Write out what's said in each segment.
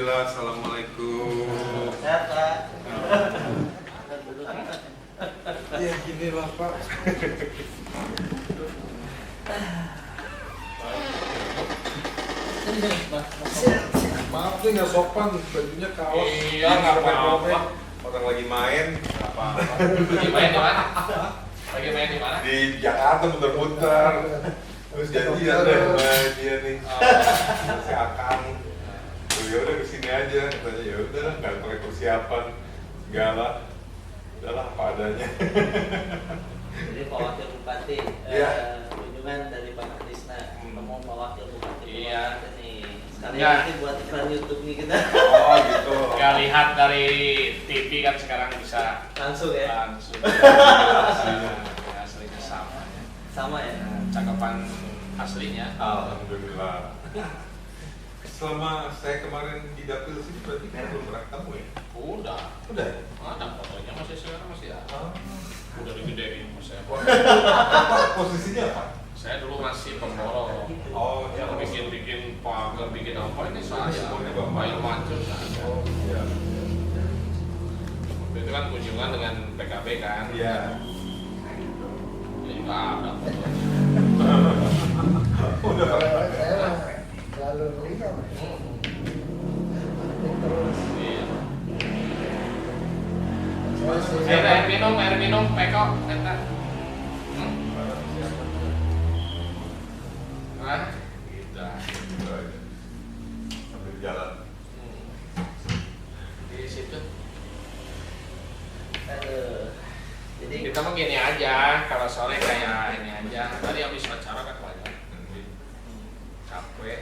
Alhamdulillah, assalamualaikum. Sehat Pak. Ya gini lah Pak. Maaf nih nggak sopan, bajunya kaos. Iya, nggak apa-apa. Orang lagi main, nggak apa-apa. Lagi main di mana? Lagi main di mana? Di Jakarta muter-muter. Terus janjian deh sama dia nih. Si Akang. Ya udah kesini aja, katanya ya udah nggak pakai persiapan segala. Udahlah apa adanya. Jadi Pak Wakil Bupati Iya. kunjungan dari Pak Krisna ketemu Pak Wakil Bupati Iya. Purwakarta nih. Sekali Iya. lagi buat iklan YouTube nih kita. Oh gitu. Nggak lihat dari TV kan sekarang bisa Langsung ya. langsung. Aslinya sama. Sama ya. Cakapan aslinya. Alhamdulillah. Selama saya kemarin di dapil sini berarti kan belum pernah ketemu ya? Udah. Udah ya? Ada fotonya masih sekarang masih ada. Udah digedein sama saya. Apa posisinya apa? Saya dulu masih pemborong. Oh, Yang bikin pagar, bikin apa ini saya. Semuanya Bapak. Main macam saya. Oh iya. Waktu itu kan kunjungan dengan PKB kan. Iya. Jadi nggak ada fotonya. Udah pernah. Selalu lihat terus. Iya. Saya Air minum, peko, eta. Hah? Kita. Sambil jalan. Di situ. Aduh. Jadi Kita mah gini aja, kalau sore kayak ini aja. Tadi habis acara kan banyak. Capek,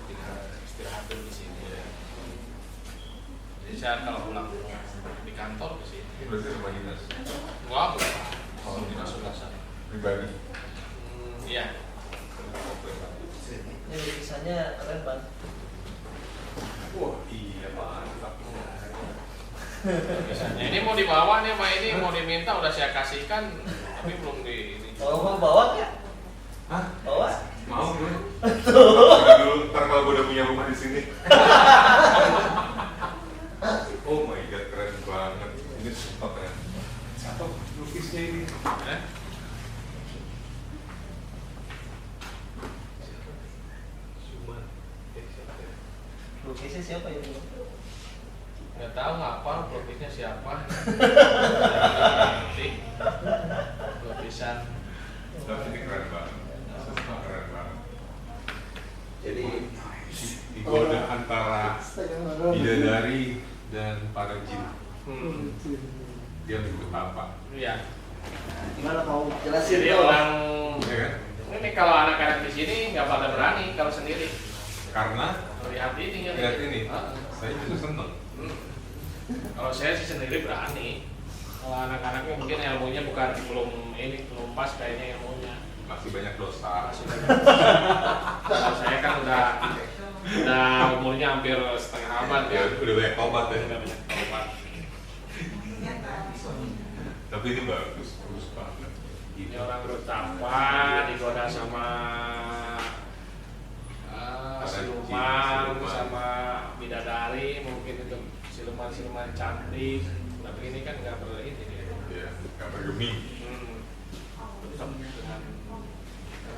tinggal istirahat dulu di sini. Jadi saya kalau pulang di kantor ke sini. Ini berarti rumah dinas Enggak, bukan. Oh, dinas sebelah sana. pribadi. Iya. ini lukisannya keren Bang. Wah iya mantap. Biasanya ini mau dibawa nih, Pak, ini mau diminta udah saya kasihkan, tapi belum di ini. Kalau mau bawa nggak? Hah? Bawa? Mau gue? Coba dulu, ntar kalau gue udah punya rumah di sini. Oh my god, keren banget. Ini sumpah keren. Siapa lukisnya ini? Eh? Suman. Siapa ya? Lukisnya siapa ini? Nggak tahu ngapa pelukisnya siapa. Nanti lukisan. Tapi ini keren banget. Sumpah keren banget. Jadi digoda antara bidadari dan para jin. Dia menyebut apa? Iya. Gimana mau jelasin Jadi dong? orang Ya kan? ini kalau anak-anak di sini nggak pada berani kalau sendiri. Karena Lihat ini ya. lihat ini, Ah. saya juga seneng. Kalau saya sih sendiri berani. Kalau anak-anaknya mungkin ilmunya bukan belum pas kayaknya ilmunya. Masih banyak dosa. Masih banyak. Kalau saya kan udah umurnya hampir setengah abad Ya ya. udah banyak tobat ya. Udah banyak tobat. Tapi ini bagus banget. Ini orang betapa digoda sama siluman, sama bidadari, mungkin itu siluman cantik. Tapi ini kan nggak ini dia. Ya, nggak bergeming. Tetap dengan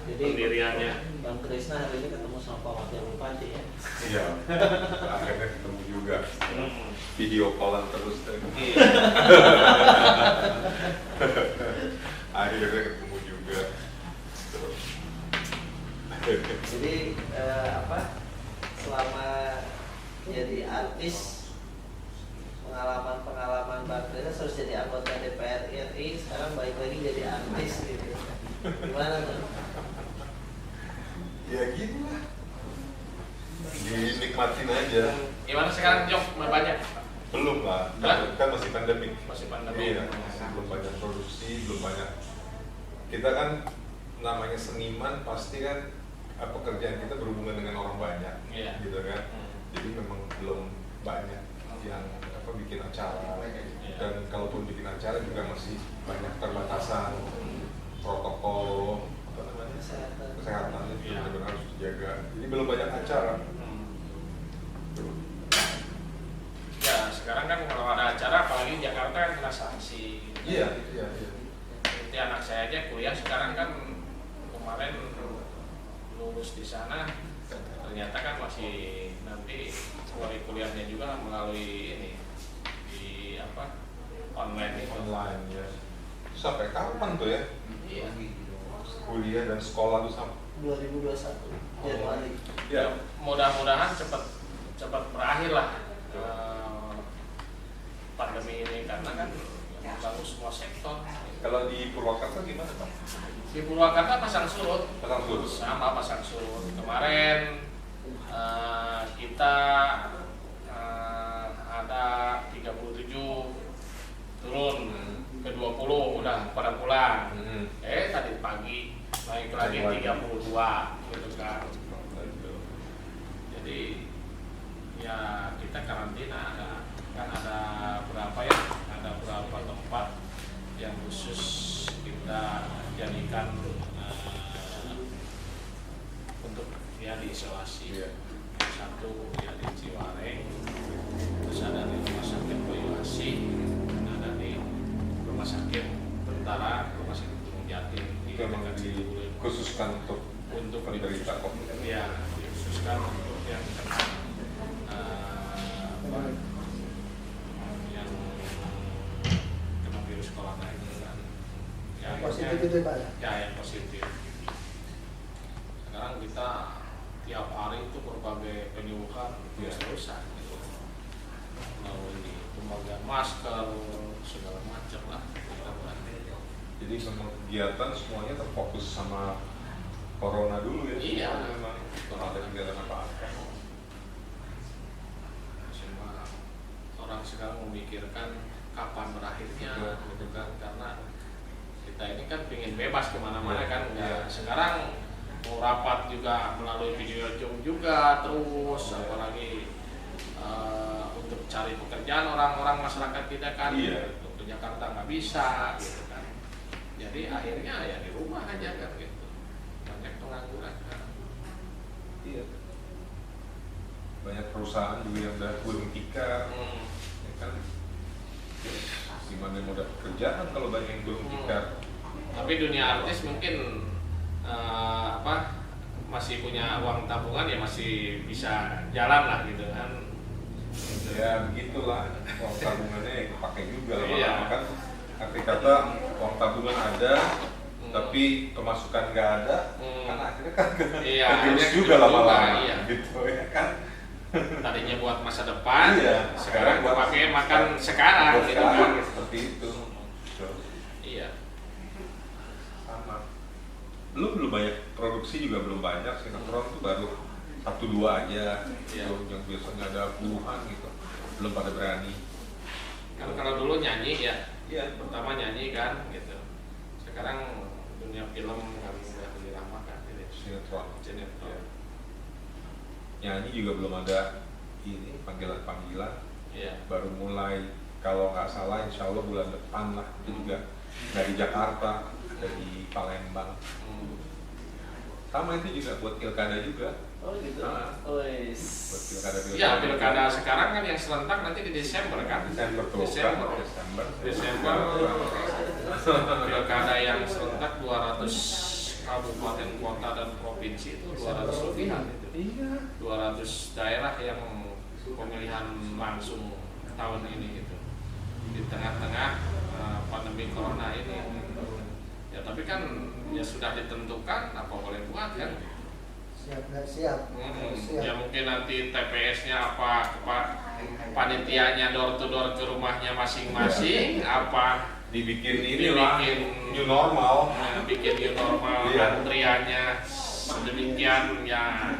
Jadi pendiriannya. Bang Krisna hari ini ketemu sama Pak Wakil Bupati ya. Iya. Akhirnya ketemu juga. Video callan terus tadi. Iya. Akhirnya ketemu juga. Jadi selama jadi artis pengalaman Bang Krisna harus jadi anggota DPR RI, sekarang balik lagi jadi artis gitu. Gimana tuh? Ya gitu lah. Dinikmatin aja. Gimana sekarang job banyak? Belum lah. Belum? Kan masih pandemi. Masih pandemi. Iya, belum banyak produksi, belum banyak. Kita kan namanya seniman pasti kan pekerjaan kita berhubungan dengan orang banyak, Iya. gitu kan. Jadi memang belum banyak yang bikin acara. Dan kalaupun bikin acara juga masih banyak keterbatasan protokol kesehatan itu Iya. benar-benar harus dijaga. Jadi belum banyak acara. sekarang kan kalau ada acara apalagi Jakarta kan kena sanksi. Iya. Seperti anak saya aja kuliah sekarang kan kemarin lulus di sana ternyata kan masih nanti mulai kuliahnya juga melalui ini di apa online itu. Online ya. Sampai kapan tuh ya? Iya. Kuliah dan sekolah tuh sampai 2021 Januari. ya. Mudah-mudahan cepat berakhir lah pandemi ini karena kan mengganggu semua sektor. Kalau di Purwakarta gimana Pak? Di Purwakarta pasang surut. Pasang surut. Sama pasang surut. Kemarin kita ada 37 turun ke 20 udah pada pulang. Tadi pagi naik lagi 32 gitu kan. Jadi ya kita karantina ada berapa ya? Ada berapa tempat yang khusus kita jadikan untuk ya diisolasi. Iya. Satu ya di Ciwareng, terus ada di Rumah Sakit Boyolali, dan ada di Rumah Sakit Tentara, Rumah Sakit Gunung Jati. Itu memang dikhususkan untuk penderita COVID. Ya, dikhususkan untuk yang kena yang kena virus corona itu kan. Ya, Positif itu Pak ya? Ya, yang positif. Sekarang kita tiap hari itu berbagai penyuluhan terus-terusan gitu. Melalui pembagian masker segala macam lah. Jadi memang kegiatan semuanya terfokus sama corona dulu ya. Iya. Memang kalau ada kegiatan apa-apa. Semua orang sekarang memikirkan kapan berakhirnya gitu kan, karena kita ini kan pengen bebas kemana-mana kan. Iya. Sekarang mau rapat juga melalui video Zoom juga terus, apalagi untuk cari pekerjaan orang-orang masyarakat kita kan. Iya. Untuk ke Jakarta nggak bisa gitu kan. Jadi akhirnya ya di rumah aja kan gitu. Banyak pengangguran kan. Iya. Banyak perusahaan juga yang udah gulung tikar, ya kan. Gimana mau dapat kerjaan kalau banyak yang gulung tikar? Tapi dunia artis mungkin masih punya uang tabungan ya masih bisa jalan lah gitu kan. Ya begitulah, uang tabungannya yang kepake juga lama-lama Iya. kan. Arti kata uang tabungan ada, tapi pemasukan nggak ada, kan akhirnya kan Iya, tergerus akhirnya juga juga, lama-lama, iya. gitu ya kan. Tadinya buat masa depan, Iya, sekarang buat pakai makan sekarang buat gitu sekarang, kan. seperti itu. Iya. Sama. Belum banyak produksi juga belum banyak, sinetron tuh baru 1-2 aja, Iya. yang biasanya ada puluhan gitu, belum pada berani. Kalau dulu nyanyi ya, Iya. pertama nyanyi kan gitu. Sekarang dunia film kan udah diramakan gitu. Sinetron. Sinetron. Nyanyi juga belum ada ini panggilan-panggilan, Iya. baru mulai kalau nggak salah insya Allah bulan depan lah, itu juga nggak di Jakarta, dari Palembang. Sama itu juga buat pilkada juga. Oh gitu. Buat pilkada Ya pilkada sekarang kan yang serentak nanti di Desember kan. Desember tuh Desember. kan? Desember. Pilkada yang serentak 200 kabupaten, kota dan provinsi itu 200 lebihan itu. Iya. 200 daerah yang pemilihan langsung tahun ini gitu. Di tengah-tengah pandemi corona ini. Ya tapi kan ya sudah ditentukan apa boleh buat kan. Siap nggak siap? Siap. Ya mungkin nanti TPS-nya apa panitianya door to door ke rumahnya masing-masing, apa Dibikin ini lah, dibikin new normal. bikin new normal, Iya. antriannya sedemikian ya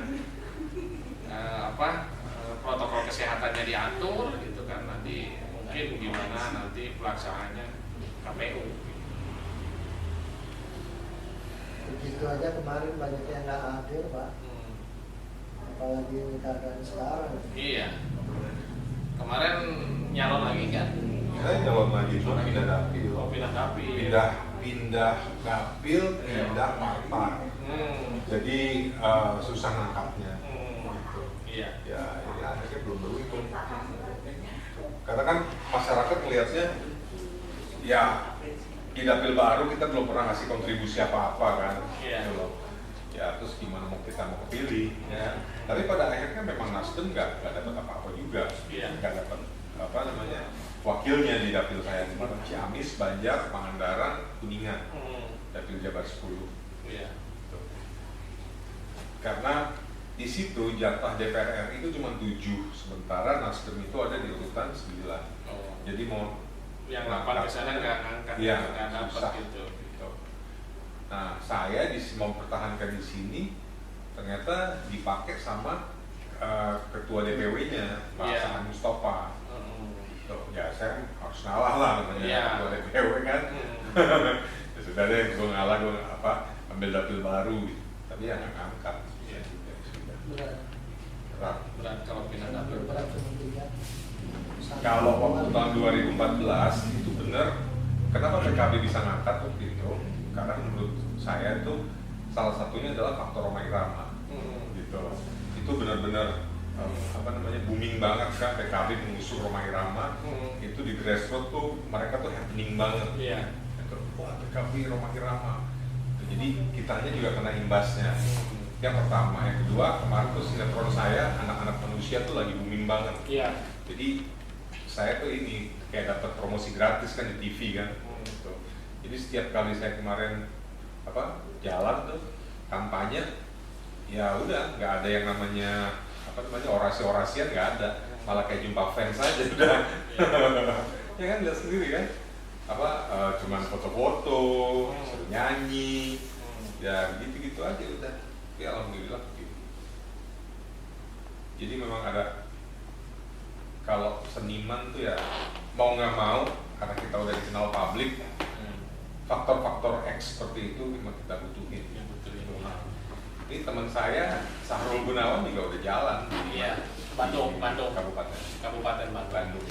protokol kesehatannya diatur gitu kan, nanti mungkin gimana nanti pelaksanaannya KPU. Begitu aja kemarin banyak yang nggak hadir Pak. Apalagi keadaan sekarang. Iya. Kemarin nyalon lagi kan? Saya nyalon lagi, cuma pindah dapil. Oh, pindah dapil. Pindah dapil, pindah partai. Jadi susah ngangkatnya. Iya. Ya, ini akhirnya belum beruntung. Karena kan masyarakat melihatnya ya di dapil baru kita belum pernah ngasih kontribusi apa-apa kan. Iya. Gitu loh. Ya terus gimana mau kita mau kepilih ya. Tapi pada akhirnya memang Nasdem nggak dapat apa-apa juga. Iya. Nggak dapat apa namanya wakilnya di dapil saya, cuma Ciamis, Banjar, Pangandaran, Kuningan, dapil Jabar 10. Iya. Gitu. Karena di situ jatah DPR RI itu cuma 7, sementara Nasdem itu ada di urutan 9. Oh. Jadi mau Yang 8 ke sana nggak ngangkat, iya, nggak dapat susah. gitu. Gitu. Nah, saya mau pertahankan di sini ternyata dipakai sama ketua DPW-nya, Pak Iya. Saan Mustafa. Hmm. Gitu. Ya saya harus ngalah lah namanya Iya. ketua DPW kan. Ya sudah deh, gue ngalah, gue ambil dapil baru. Gitu. Tapi ya nggak ngangkat. Iya. Ya sudah. Berat. Berat. Berat kalau pindah dapil. Berat sepertinya. Kalau waktu tahun 2014 itu benar, kenapa PKB bisa ngangkat waktu itu? Karena menurut saya itu salah satunya adalah faktor Rhoma Irama, gitu. Itu benar-benar apa namanya booming banget kan PKB mengusung Rhoma Irama. Itu di grassroots tuh mereka tuh happening banget. Iya. Gitu. Wah PKB Rhoma Irama. Jadi kitanya juga kena imbasnya. Yang pertama, yang kedua kemarin tuh sinetron saya anak-anak manusia tuh lagi booming banget. Iya. Jadi saya tuh ini kayak dapat promosi gratis kan di TV kan. Gitu. Jadi setiap kali saya kemarin apa jalan tuh kampanye, ya udah nggak ada yang namanya apa namanya orasi-orasian, nggak ada, malah kayak jumpa fans aja udah. Ya kan lihat sendiri kan, apa cuman foto-foto, suruh nyanyi, ya gitu-gitu aja udah. Ya alhamdulillah gitu. Jadi memang ada, kalau seniman tuh ya mau nggak mau karena kita udah dikenal publik, faktor-faktor X seperti itu memang kita butuhin. Ya, betul. Ini teman saya Sahrul Gunawan juga udah jalan di Iya. Bandung, Kabupaten Bandung.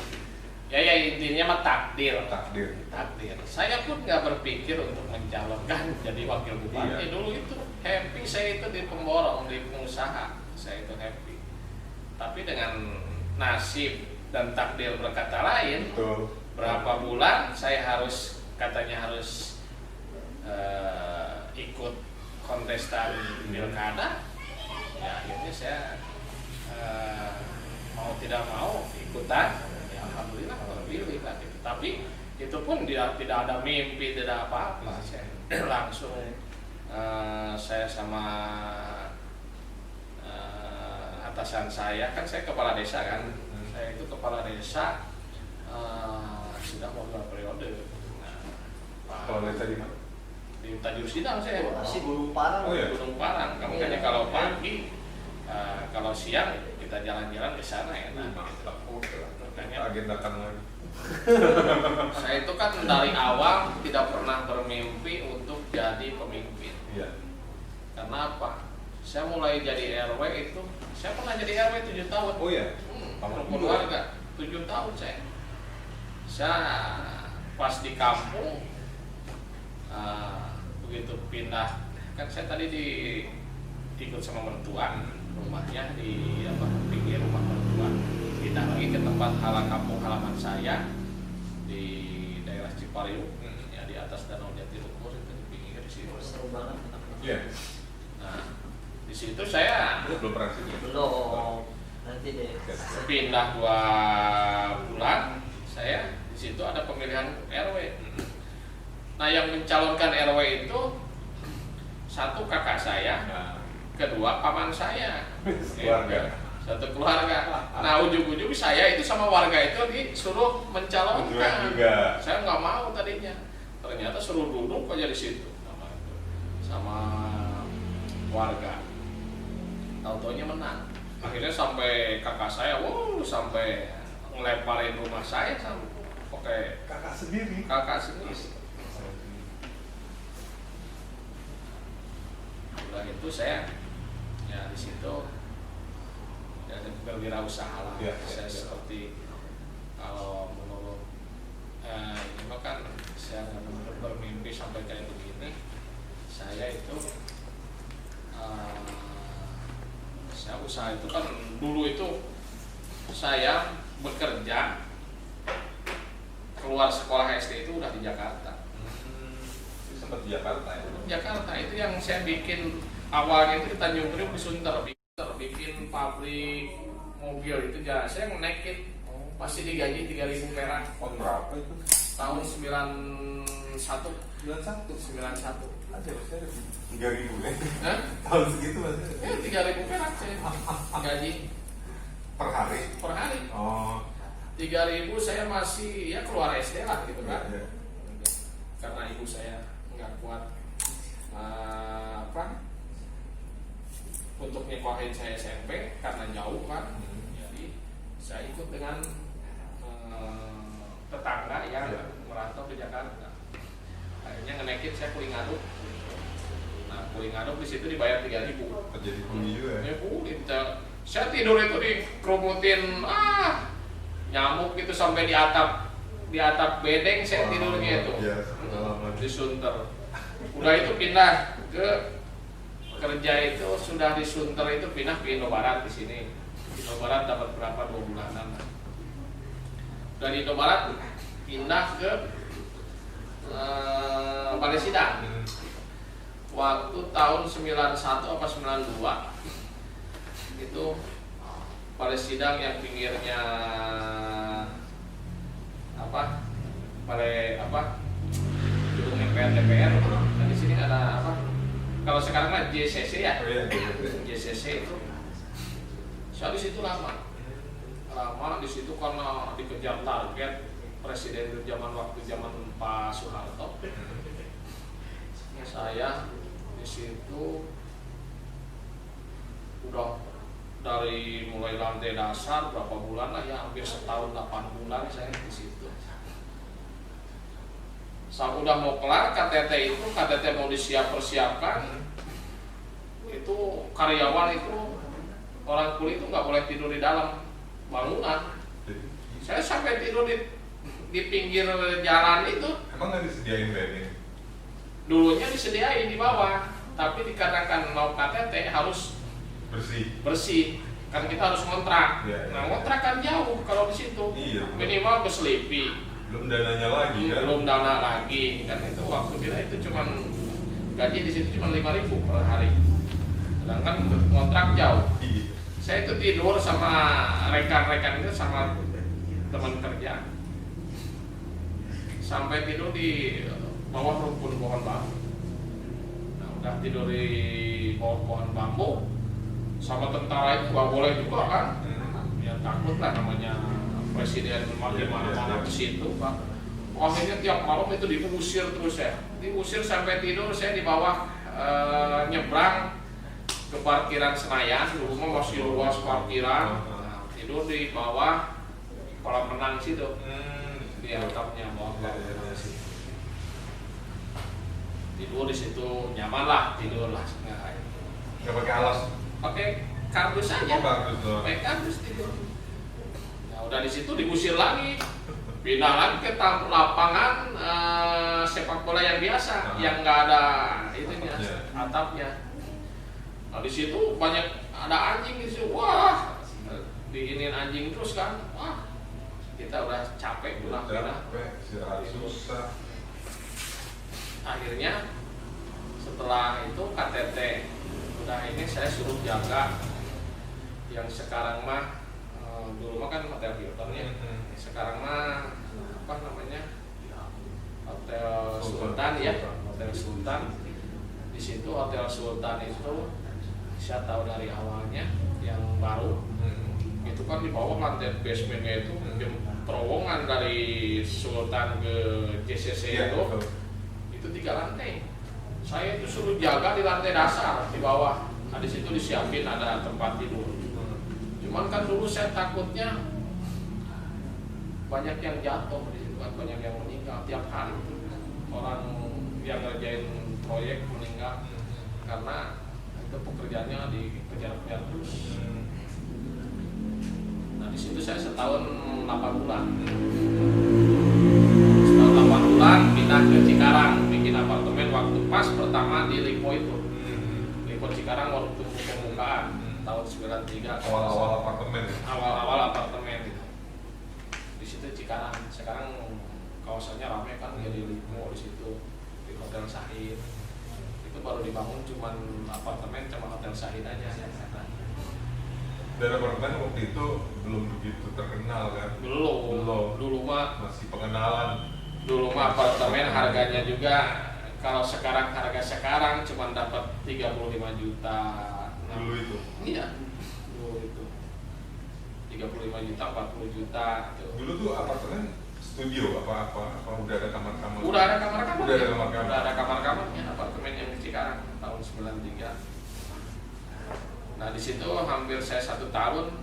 Ya intinya mah takdir. Takdir. Saya pun nggak berpikir untuk mencalonkan jadi wakil bupati. Iya. Dulu itu happy saya itu di pemborong, di pengusaha, saya itu happy. Tapi dengan nasib dan takdir berkata lain, Betul. berapa bulan saya katanya harus ikut kontestan pilkada, ya akhirnya saya mau tidak mau ikutan, ya alhamdulillah terpilih lah gitu. Tapi itu pun tidak ada mimpi, tidak apa-apa. Saya langsung saya sama atasan saya, kan saya kepala desa kan, saya itu kepala desa sudah mau 2 periode. Kalau desa di mana? Di Tajur Sidang saya. Masih Gunung Parang. Oh, iya. Gunung Parang. Makanya kalau pagi, kalau siang kita jalan-jalan ke sana ya. Nah, Mantap. makanya Agendakan lagi. saya itu kan dari awal tidak pernah bermimpi untuk jadi pemimpin. Iya. Karena apa? Saya mulai jadi RW itu, saya pernah jadi RW 7 tahun. Oh iya. Rukun warga 7 tahun saya. Saya pas di kampung, begitu pindah, kan saya tadi ikut sama mertua, rumahnya di pinggir rumah mertua, pindah lagi ke tempat kampung halaman saya di daerah Cipariung, ya di atas Danau Jatiluhur itu di pinggir situ. Seru banget. Iya. Nah, di situ saya Belum pernah sih. Belum. Nanti deh. pindah 2 bulan, saya di situ ada pemilihan RW. Nah, yang mencalonkan RW itu satu kakak saya, kedua paman saya, Keluarga. satu keluarga. Nah, ujung-ujung saya itu sama warga itu disuruh mencalonkan. Kebetulan juga. Saya nggak mau tadinya, ternyata suruh duduk aja di situ sama warga. Tahu-taunya menang. Akhirnya sampai kakak saya, sampai ngelemparin rumah saya sampai pakai Kakak sendiri. kakak sendiri. Udah itu saya ya di situ ya berwirausaha lah. Ya, Saya ya. seperti kalau menurut ini mah kan saya nggak bermimpi sampai kayak begini. Saya itu saya usaha itu kan dulu itu saya bekerja keluar sekolah SD itu udah di Jakarta. Itu sempat di Jakarta ya? Jakarta itu yang saya bikin awalnya itu di Tanjung Priok, di Sunter, bikin pabrik mobil itu ya saya naikin masih digaji 3.000 perak. Tahun berapa itu? Tahun 91. 91. 91. Aja saya 3.000 ya. Hah? Tahun segitu masih. 3.000 perak saya gaji Per hari? per hari. Oh. 3.000 saya masih ya keluar SD lah gitu kan. Iya. Karena ibu saya nggak kuat untuk nyekolahin saya SMP karena jauh kan. Jadi saya ikut dengan tetangga yang merantau ke Jakarta. Akhirnya ngenaikin saya kuling aduk. Nah, kuling aduk di situ dibayar 3.000. Terjadi bunyi juga ya? Ya kulit. Saya tidur itu dikerumutin nyamuk itu sampai di atap bedeng saya tidurnya itu. Iya, pengalaman. Di Sunter. Udah itu pindah ke kerja itu sudah di Sunter itu pindah ke Indobarat di sini. Indobarat dapat berapa 2 bulanan. Dari Indobarat pindah ke Balai Sidang. Waktu tahun 91 apa 92 itu Balai Sidang yang pinggirnya gedung MPR DPR. Dan di sini ada apa? Kalau sekarang mah JCC ya. Oh, iya. JCC itu. Saya di situ lama di situ karena dikejar target presiden zaman Pak Soeharto. Saya di situ udah dari mulai lantai dasar berapa bulan lah ya, hampir setahun 8 bulan saya di situ. Saat udah mau kelar KTT mau persiapkan itu karyawan itu orang kulit itu nggak boleh tidur di dalam bangunan. Saya sampai tidur di pinggir jalan itu. Emang nggak disediain bedding? Dulunya disediain di bawah, tapi dikarenakan mau KTT harus bersih. Kan kita harus ngontrak. Ya, ya. Nah, ngontrak kan jauh kalau di situ. Iya. Minimal ke Sleepy. Belum dananya lagi kan? Belum dana lagi. Kan itu waktu kita itu cuman gaji di situ cuma 5.000 per hari. Sedangkan ngontrak jauh. Iya. Saya itu tidur sama rekan-rekan itu sama teman kerja. Sampai tidur di bawah rumpun pohon bambu. Nah, udah tidur di bawah pohon bambu sama tentara itu nggak boleh juga kan? Ya takut lah, namanya presiden di mana-mana ke situ Pak. Akhirnya tiap malam itu diusir terus ya. Diusir sampai tidur saya di bawah nyebrang ke parkiran Senayan. Dulu mah masih luas parkiran. Nah, tidur di bawah kolam renang situ. Di atapnya bawah kolam renang situ. Tidur di situ nyaman lah, tidur lah. Nggak pakai alas? Pakai kardus aja. Kardus doang. Pakai kardus tidur. Nah, udah di situ diusir lagi. Pindah lagi ke lapangan sepak bola yang biasa, yang nggak ada itunya, atapnya. Nah, di situ banyak ada anjing di situ. Wah, diinin anjing terus kan. Wah, kita udah capek pulang pindah. Susah. Akhirnya setelah itu KTT udah ini saya suruh jaga yang sekarang mah dulu mah kan hotel Hiltonnya, sekarang mah apa namanya Hotel Sultan ya, Hotel Sultan. Di situ Hotel Sultan itu saya tahu dari awalnya yang baru itu kan di bawah lantai basementnya itu terowongan dari Sultan ke JCC ya, itu 3 lantai. Saya itu suruh jaga di lantai dasar di bawah. Nah, di situ disiapin ada tempat tidur. Cuman kan dulu saya takutnya banyak yang jatuh di situ kan, banyak yang meninggal tiap hari itu. Orang yang ngerjain proyek meninggal karena itu pekerjaannya dikejar-kejar terus. Nah, di situ saya setahun 8 bulan. Setahun 8 bulan pindah ke Cikarang, bikin apartemen waktu pas pertama di Lipo itu. Lipo Cikarang waktu pembukaan tahun 93. Awal-awal apartemen. Awal-awal apartemen gitu. Di situ Cikarang. Sekarang kawasannya ramai kan, jadi limo di situ di Hotel Sahid. Itu baru dibangun cuman apartemen sama Hotel Sahid aja. Dan apartemen waktu itu belum begitu terkenal kan? Belum. Dulu mah masih pengenalan. Dulu mah apartemen harganya juga kalau sekarang harga sekarang cuma dapat 35 juta. Dulu itu. Iya. Dulu itu 35 juta, 40 juta tuh. Dulu tuh apartemen studio apa udah ada kamar-kamar? Udah ada kamar-kamar. Udah ada kamar-kamar. Udah ada kamar-kamarnya apartemen yang di Cikarang tahun 93. Nah di situ hampir saya 1 tahun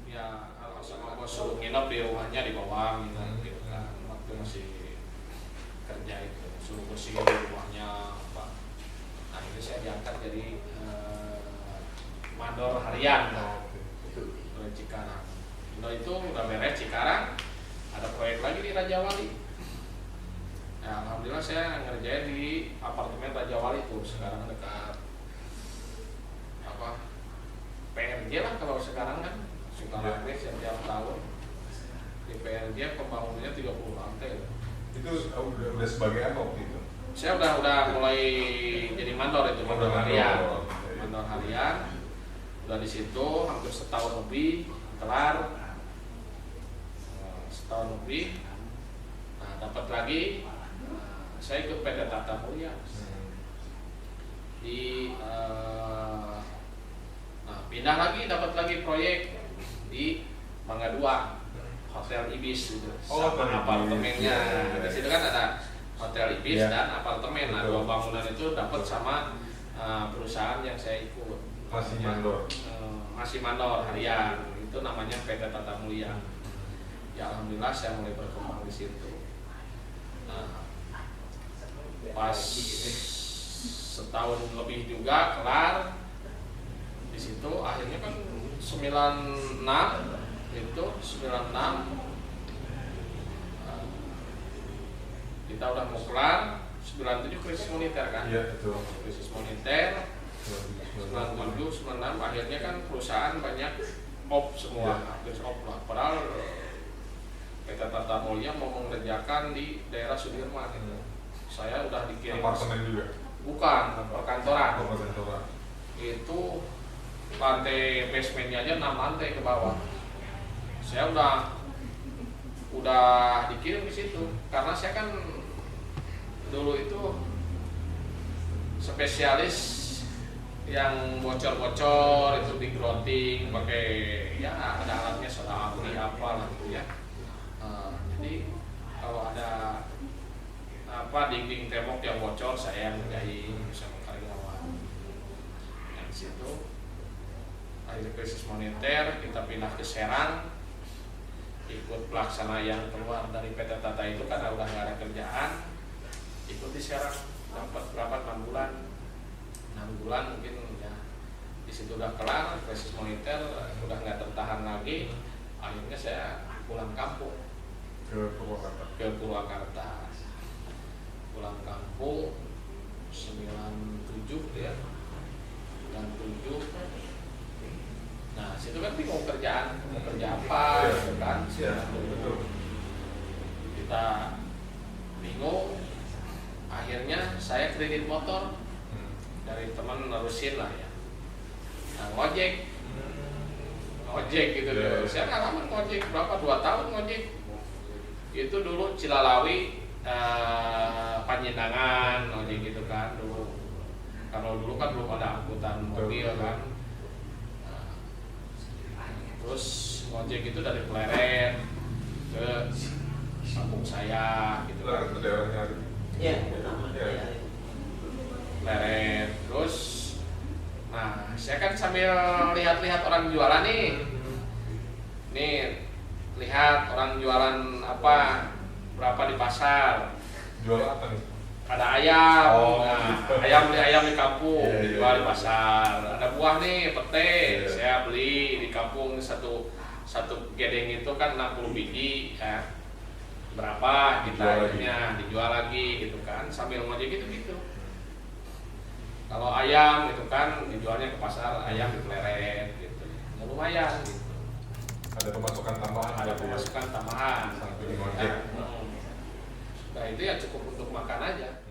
ya sama bos suruh nginep di rumahnya di bawah gitu kan, waktu masih kerja itu suruh bersih di rumahnya apa. Nah ini saya diangkat jadi mandor harian oleh Cikarang. Udah itu udah beres Cikarang, ada proyek lagi di Raja Wali. Nah, alhamdulillah saya ngerjain di apartemen Raja Wali tuh, sekarang dekat apa PRJ lah kalau sekarang kan suka rame setiap tahun. Di PRJ pembangunannya 30 lantai. Itu udah sebagai apa waktu itu? Saya udah mulai jadi mandor itu, mandor harian. Okay. Mandor harian. Udah di situ hampir setahun lebih kelar. Setahun lebih. Nah, dapat lagi saya ikut PT Tata Mulia. Di pindah lagi, dapat lagi proyek di Mangga 2 Hotel Ibis gitu. Sama apartemennya. Di situ kan ada Hotel Ibis dan apartemen. Nah, 2 bangunan itu dapat sama perusahaan yang saya ikut. Masih mandor. Masih mandor harian. Itu namanya PT Tata Mulia. Ya alhamdulillah saya mulai berkembang di situ. Nah, pas setahun lebih juga kelar di situ, akhirnya kan 96 kita udah mau kelar. 97 krisis moneter kan? Iya betul. Krisis moneter. 97, 96 akhirnya kan perusahaan banyak op semua, hampir op lah. Padahal PT Tata Mulia mau mengerjakan di daerah Sudirman. Saya udah dikirim. Apartemen juga? Bukan, perkantoran. Perkantoran. Itu lantai basementnya aja 6 lantai ke bawah. Saya udah dikirim ke situ karena saya kan dulu itu spesialis yang bocor-bocor itu di grouting pakai ya ada alatnya soda api apalah gitu ya. Jadi kalau ada apa dinding tembok yang bocor saya yang ngerjain sama karyawan. Yang situ akhir krisis moneter kita pindah ke Serang, ikut pelaksana yang keluar dari PT Tata itu karena udah nggak ada kerjaan, ikut di Serang dapat berapa 6 bulan mungkin ya. Di situ udah kelar krisis moneter, udah nggak tertahan lagi, akhirnya saya pulang kampung Ke Purwakarta. Pulang kampung 97 ya. 97. Nah, situ kan bingung kerjaan, mau kerja apa gitu kan. Iya, betul. Kita bingung. Akhirnya saya kredit motor dari teman nerusin lah ya. Nah, ngojek gitu dulu. Saya pengalaman ngojek berapa 2 tahun ngojek. Itu dulu Cilalawi Panjenengan ngojek gitu kan dulu. Kalau dulu kan belum ada angkutan mobil kan. Terus ngojek itu dari Pleret ke kampung saya gitu kan. Itu daerahnya ada. Iya. Pleret. Terus nah, saya kan sambil lihat-lihat orang jualan nih. Nih, lihat orang jualan apa berapa di pasar. Jual apa nih? Ada ayam, Gitu. ayam beli ayam di kampung, Iya, dijual di iya. pasar. Ada buah nih, pete, Iya. saya beli di kampung satu gedeng itu kan 60 biji, ya. Berapa kita Dijual lagi. akhirnya dijual lagi gitu kan, sambil ngojek gitu. Kalau ayam gitu kan dijualnya ke pasar, ayam di Pleret gitu. Ya, lumayan gitu. Ada pemasukan tambahan. Ada pemasukan tambahan. Sambil ngojek. Nah, itu ya cukup untuk makan aja.